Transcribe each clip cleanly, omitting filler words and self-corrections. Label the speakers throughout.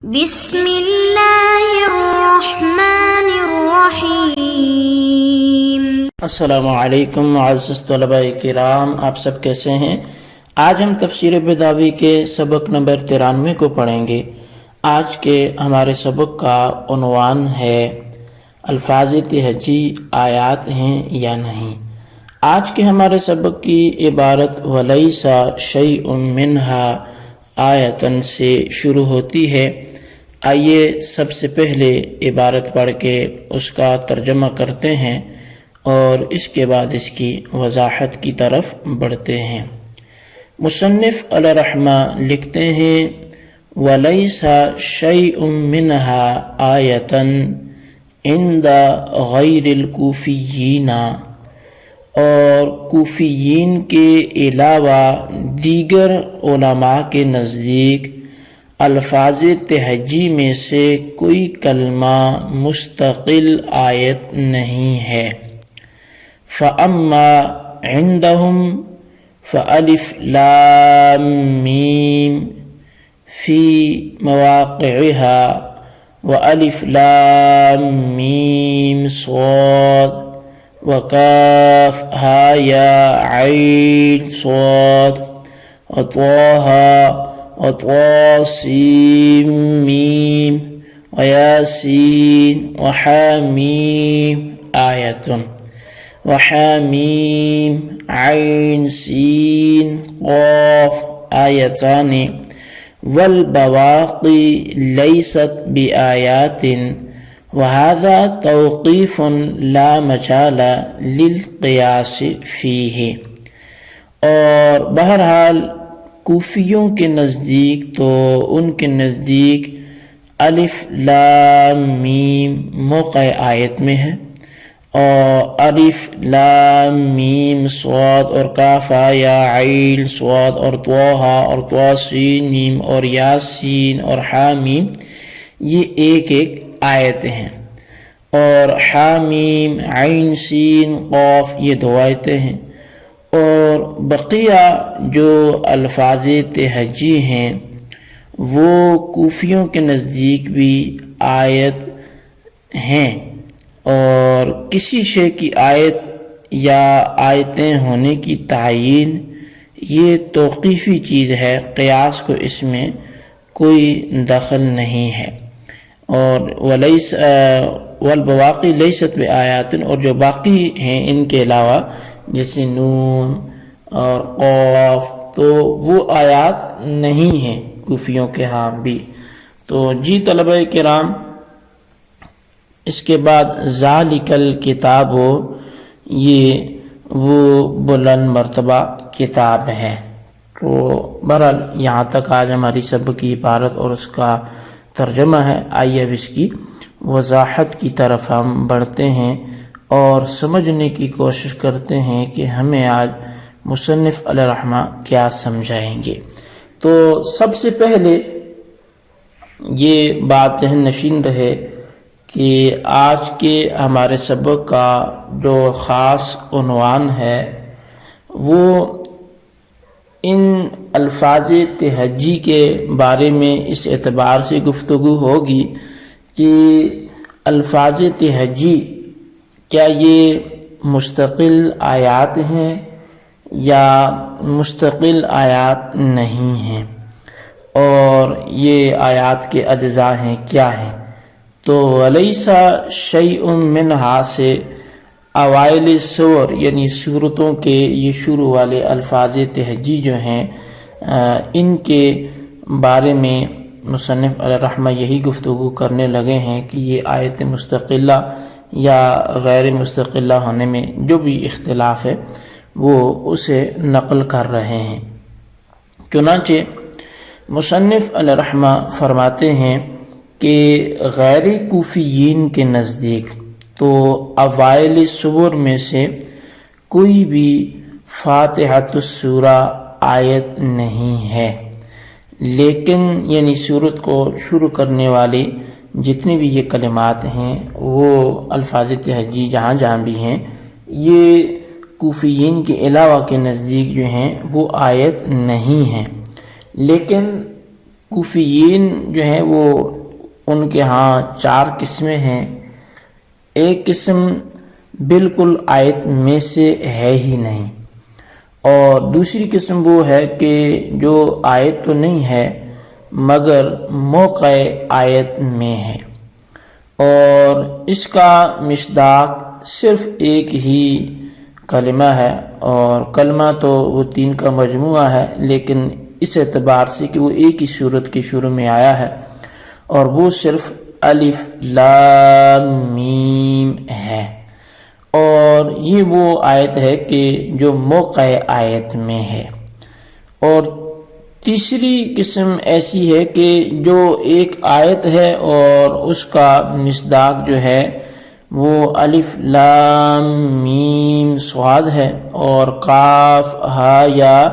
Speaker 1: بسم اللہ الرحمن الرحیم۔
Speaker 2: السلام علیکم معزز طلباء کرام، آپ سب کیسے ہیں؟ آج ہم تفسیر بیضاوی کے سبق نمبر 93 کو پڑھیں گے۔ آج کے ہمارے سبق کا عنوان ہے الفاظ تہجی آیات ہیں یا نہیں۔ آج کے ہمارے سبق کی عبارت وَلَيْسَ شَيْءٌ مِّنْهَا آیتن سے شروع ہوتی ہے۔ آئیے سب سے پہلے عبارت پڑھ کے اس کا ترجمہ کرتے ہیں اور اس کے بعد اس کی وضاحت کی طرف بڑھتے ہیں۔ مصنف علیہ رحمہ لکھتے ہیں وَلَيْسَ شَيْءٌ مِّنْهَا آیَةً عِنْدَ غَيْرِ الْكُوفِيِّينَ، اور کوفیین کے علاوہ دیگر علماء کے نزدیک الفاظ تہجی میں سے کوئی کلمہ مستقل آیت نہیں ہے۔ فَأَمَّا عِنْدَهُمْ فَأَلِفْ لَامْ مِيم فِي مَوَاقِعِهَا وَأَلِفْ لَامْ مِيم صَادٌ وَكَافٌ هَا يَا عَيْنٌ صَادٌ وَطَاهَ وَطَاسِيم مِّيم وَيَاسِين وَحَامِيم آیَةٌ وَحَامِيم عَيْن سِين قَاف آیتان وَالْبَوَاقِي لَيْسَتْ بِآیَاتٍ وَهَذَا تَوْقِیفٌ لَا مَجَالَ لِلْقِیَاسِ فِیہ۔ اور بہرحال کوفیوں کے نزدیک تو ان کے نزدیک الف لام میم موقع آیت میں ہے، اور الف لام میم صاد اور کاف یا عین صاد اور طٰہٰ اور طاسین میم اور یاسین اور حامیم یہ ایک ایک آیتیں ہیں، اور حامیم عین سین قاف یہ دو آیتیں ہیں، اور بقیہ جو الفاظ تہجی ہیں وہ کوفیوں کے نزدیک بھی آیت ہیں، اور کسی شے کی آیت یا آیتیں ہونے کی تعیین یہ توقیفی چیز ہے، قیاس کو اس میں کوئی دخل نہیں ہے۔ اور والبواقی لیست بآیات، اور جو باقی ہیں ان کے علاوہ جیسے نون اور قاف تو وہ آیات نہیں ہیں کوفیوں کے ہاں بھی۔ تو جی طلبہ کرام، اس کے بعد ذالک الکتاب یہ وہ بلند مرتبہ کتاب ہے۔ تو بہرحال یہاں تک آج ہماری سبق کی عبارت اور اس کا ترجمہ ہے۔ آئیے اب اس کی وضاحت کی طرف ہم بڑھتے ہیں اور سمجھنے کی کوشش کرتے ہیں کہ ہمیں آج مصنف علیہ رحمہ کیا سمجھائیں گے۔ تو سب سے پہلے یہ بات ذہن نشین رہے کہ آج کے ہمارے سبق کا جو خاص عنوان ہے وہ ان الفاظ تہجی کے بارے میں اس اعتبار سے گفتگو ہوگی کہ الفاظ تہجی کیا یہ مستقل آیات ہیں یا مستقل آیات نہیں ہیں، اور یہ آیات کے اجزاء ہیں کیا ہیں۔ تو وَلَيْسَ شَيْءٌ مِّنْهَا سے اوائل سور یعنی سورتوں کے یہ شروع والے الفاظ تہجی جو ہیں ان کے بارے میں مصنف علیہ رحمہ یہی گفتگو کرنے لگے ہیں کہ یہ آیت مستقلہ یا غیر مستقلہ ہونے میں جو بھی اختلاف ہے وہ اسے نقل کر رہے ہیں۔ چنانچہ مصنف علیہ رحمہ فرماتے ہیں کہ غیر کوفیین کے نزدیک تو اوائل سور میں سے کوئی بھی فاتحۃ السورہ آیت نہیں ہے، لیکن یعنی سورت کو شروع کرنے والی جتنی بھی یہ کلمات ہیں وہ الفاظ تہجی جہاں جہاں بھی ہیں یہ کوفیین کے علاوہ کے نزدیک جو ہیں وہ آیت نہیں ہیں، لیکن کوفیین جو ہیں وہ ان کے ہاں 4 قسمیں ہیں. ایک قسم بالکل آیت میں سے ہے ہی نہیں، اور دوسری قسم وہ ہے کہ جو آیت تو نہیں ہے مگر موقع آیت میں ہے، اور اس کا مصداق صرف ایک ہی کلمہ ہے، اور کلمہ تو وہ 3 کا مجموعہ ہے، لیکن اس اعتبار سے کہ وہ ایک ہی صورت کے شروع میں آیا ہے، اور وہ صرف الف لام میم ہے. اور یہ وہ آیت ہے کہ جو موقع آیت میں ہے. اور تیسری قسم ایسی ہے کہ جو ایک آیت ہے اور اس کا مصداق جو ہے وہ الف لام میم صاد ہے، اور قاف ہا یا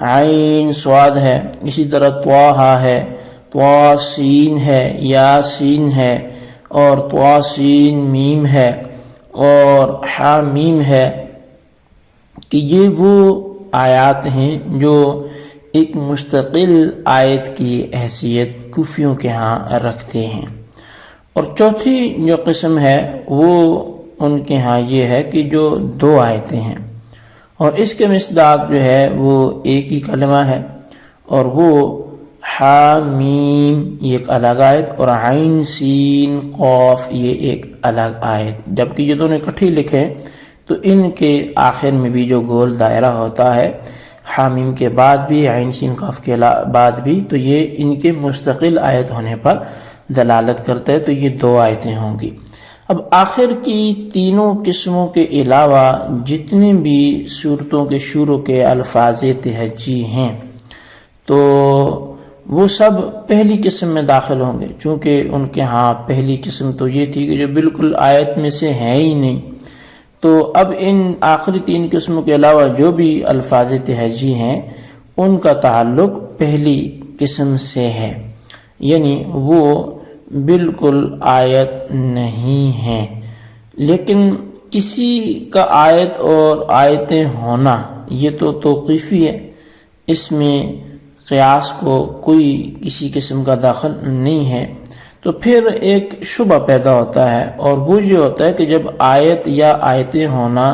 Speaker 2: عین صاد ہے. اسی طرح طٰہٰ ہے، طٰ سین ہے، یا سین ہے، اور طٰ سین میم ہے، اور حا میم ہے. کہ یہ وہ آیات ہیں جو ایک مستقل آیت کی حیثیت کوفیوں کے ہاں رکھتے ہیں. اور چوتھی جو قسم ہے وہ ان کے ہاں یہ ہے کہ جو 2 آیتیں ہیں، اور اس کے مصداق جو ہے وہ ایک ہی کلمہ ہے، اور وہ حامیم یہ ایک الگ آیت، اور عین سین قاف یہ ایک الگ آیت. جبکہ یہ دونوں اکٹھے لکھیں تو ان کے آخر میں بھی جو گول دائرہ ہوتا ہے حامیم کے بعد بھی، عین سین قاف کے بعد بھی، تو یہ ان کے مستقل آیت ہونے پر دلالت کرتا ہے. تو یہ 2 آیتیں ہوں گی. اب آخر کی تینوں قسموں کے علاوہ جتنے بھی صورتوں کے شروع کے الفاظ تہجی ہیں تو وہ سب پہلی قسم میں داخل ہوں گے، چونکہ ان کے ہاں پہلی قسم تو یہ تھی کہ جو بالکل آیت میں سے ہے ہی نہیں. تو اب ان آخری 3 قسموں کے علاوہ جو بھی الفاظ تہجی ہیں ان کا تعلق پہلی قسم سے ہے، یعنی وہ بالکل آیت نہیں ہیں. لیکن کسی کا آیت اور آیتیں ہونا یہ تو توقیفی ہے، اس میں قیاس کو کوئی کسی قسم کا داخل نہیں ہے. تو پھر ایک شبہ پیدا ہوتا ہے، اور وہ یہ ہوتا ہے کہ جب آیت یا آیتیں ہونا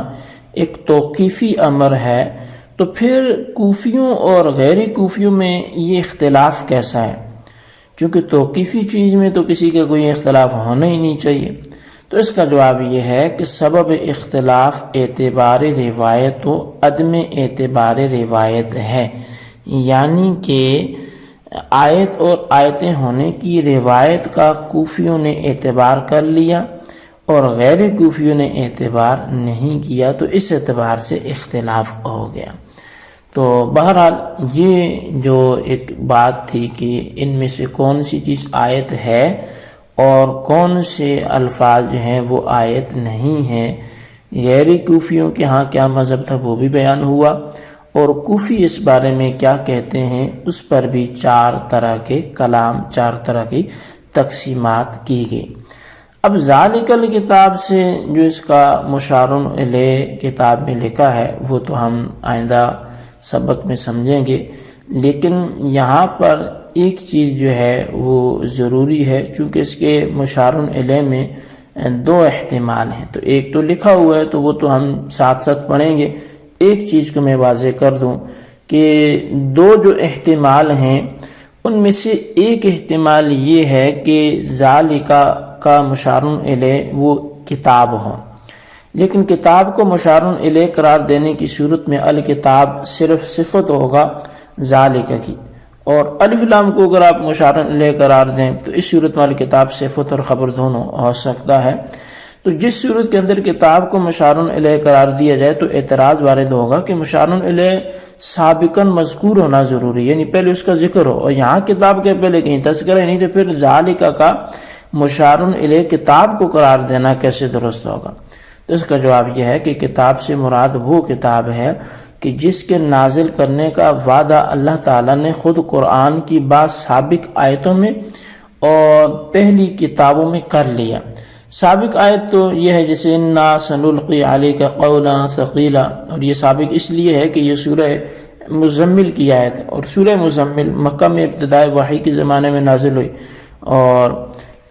Speaker 2: ایک توقیفی امر ہے تو پھر کوفیوں اور غیر کوفیوں میں یہ اختلاف کیسا ہے؟ چونکہ توقیفی چیز میں تو کسی کا کوئی اختلاف ہونا ہی نہیں چاہیے. تو اس کا جواب یہ ہے کہ سبب اختلاف اعتبار روایت و عدم اعتبار روایت ہے، یعنی کہ آیت اور آیتیں ہونے کی روایت کا کوفیوں نے اعتبار کر لیا اور غیر کوفیوں نے اعتبار نہیں کیا، تو اس اعتبار سے اختلاف ہو گیا. تو بہرحال یہ جو ایک بات تھی کہ ان میں سے کون سی چیز آیت ہے اور کون سے الفاظ جو ہیں وہ آیت نہیں ہیں، غیر کوفیوں کے ہاں کیا مذہب تھا وہ بھی بیان ہوا، اور کوفی اس بارے میں کیا کہتے ہیں اس پر بھی 4 طرح کے کلام، 4 طرح کی تقسیمات کی گئی. اب ذالک الکتاب سے جو اس کا مشار الیہ کتاب میں لکھا ہے وہ تو ہم آئندہ سبق میں سمجھیں گے، لیکن یہاں پر ایک چیز جو ہے وہ ضروری ہے، چونکہ اس کے مشار الیہ میں 2 احتمال ہیں. تو ایک تو لکھا ہوا ہے تو وہ تو ہم ساتھ ساتھ پڑھیں گے. ایک چیز کو میں واضح کر دوں کہ 2 جو احتمال ہیں ان میں سے ایک احتمال یہ ہے کہ ذالکہ کا مشار الیہ وہ کتاب ہو، لیکن کتاب کو مشار الیہ قرار دینے کی صورت میں الکتاب صرف صفت ہوگا ذالکہ کی، اور الف لام کو اگر آپ مشار الیہ قرار دیں تو اس صورت میں الکتاب صفت اور خبر دونوں ہو سکتا ہے. تو جس صورت کے اندر کتاب کو مشار الیہ قرار دیا جائے تو اعتراض وارد ہوگا کہ مشار الیہ سابقاً مذکور ہونا ضروری، یعنی پہلے اس کا ذکر ہو، اور یہاں کتاب کے پہلے کہیں تذکرہ نہیں، تو پھر ذالکہ کا مشار الیہ کتاب کو قرار دینا کیسے درست ہوگا؟ تو اس کا جواب یہ ہے کہ کتاب سے مراد وہ کتاب ہے کہ جس کے نازل کرنے کا وعدہ اللہ تعالیٰ نے خود قرآن کی بعض سابق آیتوں میں اور پہلی کتابوں میں کر لیا. سابق آیت تو یہ ہے جیسے انا سنلقی علیک قولا ثقیلا، اور یہ سابق اس لیے ہے کہ یہ سورہ مزمل کی آیت ہے، اور سورہ مزمل مکہ میں ابتدائی وحی کے زمانے میں نازل ہوئی، اور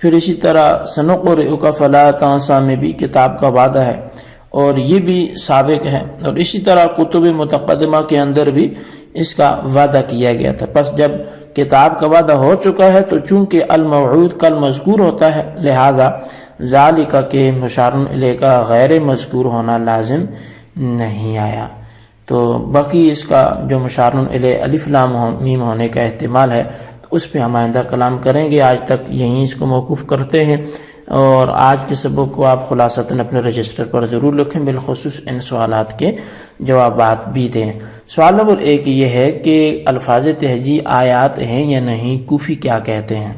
Speaker 2: پھر اسی طرح سنقرئک فلا تنسیٰ میں بھی کتاب کا وعدہ ہے، اور یہ بھی سابق ہے، اور اسی طرح کتب متقدمہ کے اندر بھی اس کا وعدہ کیا گیا تھا۔ پس جب کتاب کا وعدہ ہو چکا ہے تو چونکہ الموعود کل مذکور ہوتا ہے، لہٰذا ذالک کہ مشار الیہ کا غیر مذکور ہونا لازم نہیں آیا۔ تو باقی اس کا جو مشار الیہ الف لام میم ہونے کا احتمال ہے تو اس پہ ہم آئندہ کلام کریں گے۔ آج تک یہیں اس کو موقوف کرتے ہیں، اور آج کے سبق کو آپ خلاصتاً اپنے رجسٹر پر ضرور لکھیں، بالخصوص ان سوالات کے جوابات بھی دیں۔ سوال نمبر 1 یہ ہے کہ الفاظ تہجی آیات ہیں یا نہیں، کوفی کیا کہتے ہیں؟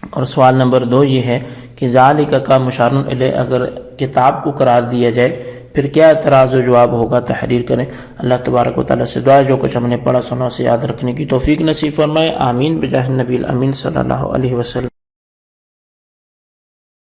Speaker 2: اور سوال نمبر 2 یہ ہے کہ ذالک کا مشار الیہ اگر کتاب کو قرار دیا جائے پھر کیا اعتراض و جواب ہوگا، تحریر کریں۔ اللہ تبارک و تعالیٰ سے دعا ہے جو کچھ ہم نے پڑھا سنا اسے یاد رکھنے کی توفیق نصیب فرمائے، آمین بجاہ النبی الامین صلی اللہ علیہ وسلم۔